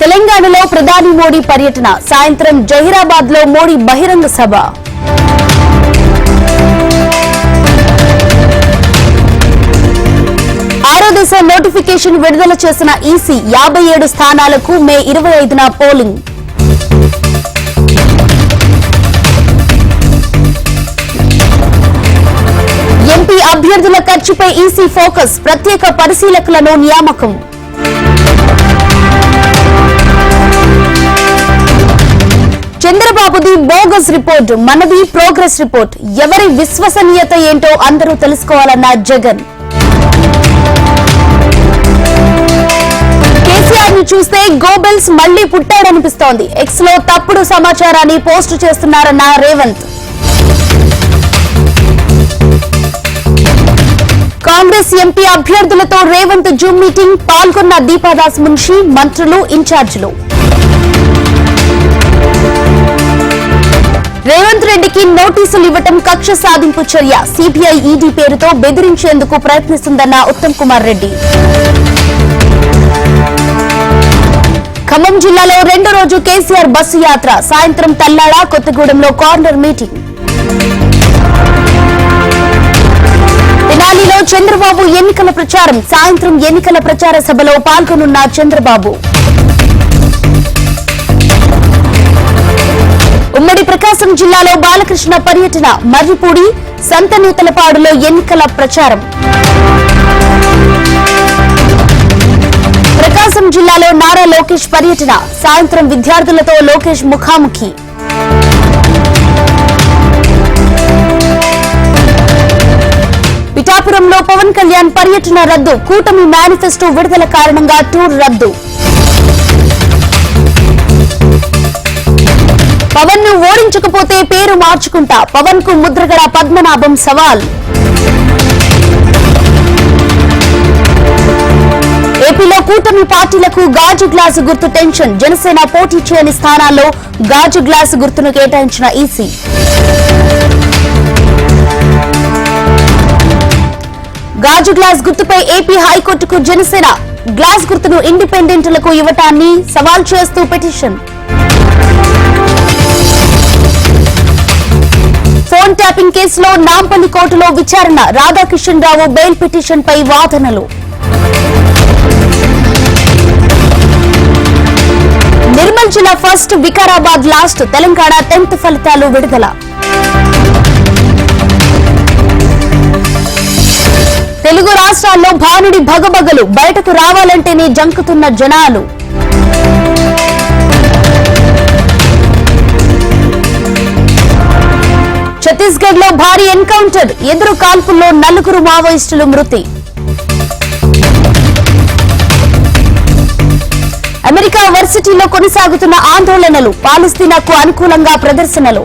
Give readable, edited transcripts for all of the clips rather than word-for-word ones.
తెలంగాణలో ప్రధాని మోడీ పర్యటన సాయంత్రం జహీరాబాద్ లో మోడీ బహిరంగ సభ. ఆరో దశ నోటిఫికేషన్ విడుదల చేసిన ఈసీ 57 స్థానాలకు మే 25న పోలింగ్. ఎంపీ అభ్యర్థుల ఖర్చుపై ఈసీ ఫోకస్, ప్రత్యేక పరిశీలకులను నియామకం. చంద్రబాబుది బోగస్ రిపోర్ట్, మనది ప్రోగ్రెస్ రిపోర్ట్. ఎవరి విశ్వసనీయత ఏంటో అందరూ తెలుసుకోవాలన్న జగన్. కేసీఆర్ ని చూస్తే గోబెల్స్ మళ్లీ పుట్టాడనిపిస్తోంది. ఎక్స్ లో తప్పుడు సమాచారాన్ని పోస్టు చేస్తున్నారన్న రేవంత్. కాంగ్రెస్ ఎంపీ అభ్యర్థులతో రేవంత్ జూమ్ మీటింగ్, పాల్గొన్న దీపాదాస్ మున్షి, మంత్రులు, ఇన్ఛార్జీలు. రేవంత్ రెడ్డికి నోటీసులు ఇవ్వటం కక్ష సాధింపు చర్య, సిబిఐ ఈడీ పేరుతో బెదిరించేందుకు ప్రయత్నిస్తుందన్న ఉత్తమ్ కుమార్ రెడ్డి. ఖమ్మం జిల్లాలో రెండో రోజు కేసీఆర్ బస్సు యాత్ర, సాయంత్రం తల్లాడ, కొత్తగూడెంలో కార్నర్ మీటింగ్. తెనాలిలో చంద్రబాబు ఎన్నికల ప్రచారం, సాయంత్రం ఎన్నికల ప్రచార సభలో పాల్గొనున్న చంద్రబాబు. ఉమ్మడి ప్రకాశం జిల్లాలో బాలకృష్ణ పర్యటన, మర్రిపూడి, సంతనూతలపాడులో ఎన్నికల ప్రచారం. ప్రకాశం జిల్లాలో నారా లోకేష్ పర్యటన, సాయంత్రం విద్యార్థులతో లోకేష్ ముఖాముఖి. పిఠాపురంలో పవన్ కళ్యాణ్ పర్యటన రద్దు, కూటమి మేనిఫెస్టో విడుదల కారణంగా టూర్ రద్దు. పవన్ ను ఓడించకపోతే పేరు మార్చుకుంటా, పవన్ కు ముద్రగడ పద్మనాభం సవాల్. ఏపీలో కూటమి పార్టీలకు గాజు గ్లాసు గుర్తు టెన్షన్, జనసేన పోటీ చేయని స్థానాల్లో గాజు గ్లాసు గుర్తును కేటాయించిన ఈసీ. గాజు గ్లాస్ గుర్తుపై ఏపీ హైకోర్టుకు జనసేన, గ్లాస్ గుర్తును ఇండిపెండెంట్లకు ఇవ్వటాన్ని సవాల్ చేస్తూ పిటిషన్. ఫోన్ ట్యాపింగ్ కేసులో నాంపల్లి కోర్టులో విచారణ, రాధాకిషన్ రావు బెయిల్ పిటిషన్ పై వాదనలు. నిర్మల్ జిల్లా first, Vikarabad last, Telangana 10th ఫలితాలు విడుదల. తెలుగు రాష్ట్రాల్లో భానుడి భగభగలు, బయటకు రావాలంటేనే జంకుతున్న జనాలు. ఛత్తీస్గఢ్ లో భారీ ఎన్కౌంటర్, ఎదురు కాల్పుల్లో 4 మావోయిస్టులు మృతి. అమెరికా వర్సిటీలో కొనసాగుతున్న ఆందోళనలు, పాలస్తీనాకు అనుకూలంగా ప్రదర్శనలు.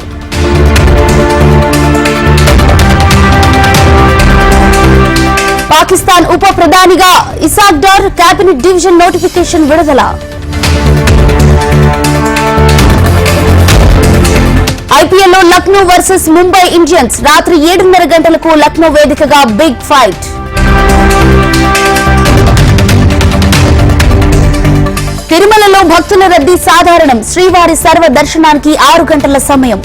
పాకిస్తాన్ ఉప ప్రధానిగా Isaac Dar, cabinet division notification విడుదల. ఐపీఎల్లో లక్నో వర్సెస్ ముంబై ఇండియన్స్, రాత్రి 7:30 గంటలకు లక్నో వేదికగా బిగ్ ఫైట్. తిరుమలలో భక్తుల రద్దీ సాధారణం, శ్రీవారి సర్వ దర్శనానికి 6 గంటల సమయం.